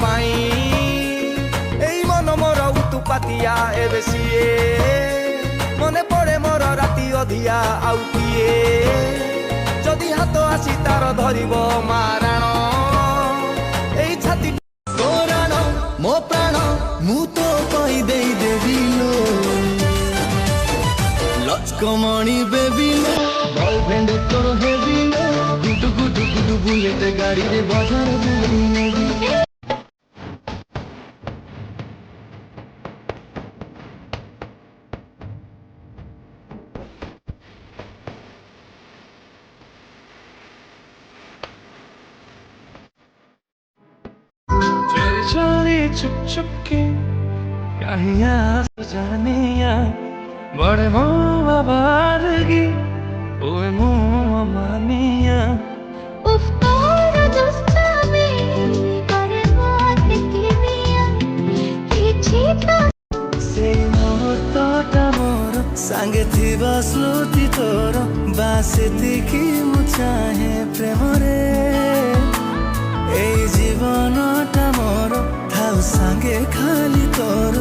पाई एई मन मोर उतुपातिया एबे सिए मने पड़े मोर राति अधिया आउ किए जदि हाथ आसी तार धरिब माराण एई छाती तोराण मो प्राण मु तो कहि देई देबिलो लचकमणी बेबिलो बॉयफ्रेंड तोर हेबिलो गुडु गुडु गुडु बुलेट गाड़ी रे बाजार बुली नेबी चली चुप चुप के कहिया जानिया बड़े मुँह बारगी ओए मुँह मानिया सांगे थिबा स्मृति तोर बासे देखी मु चाहे प्रेम रे ए जीवनटा मोर थाउ सांगे खाली तोर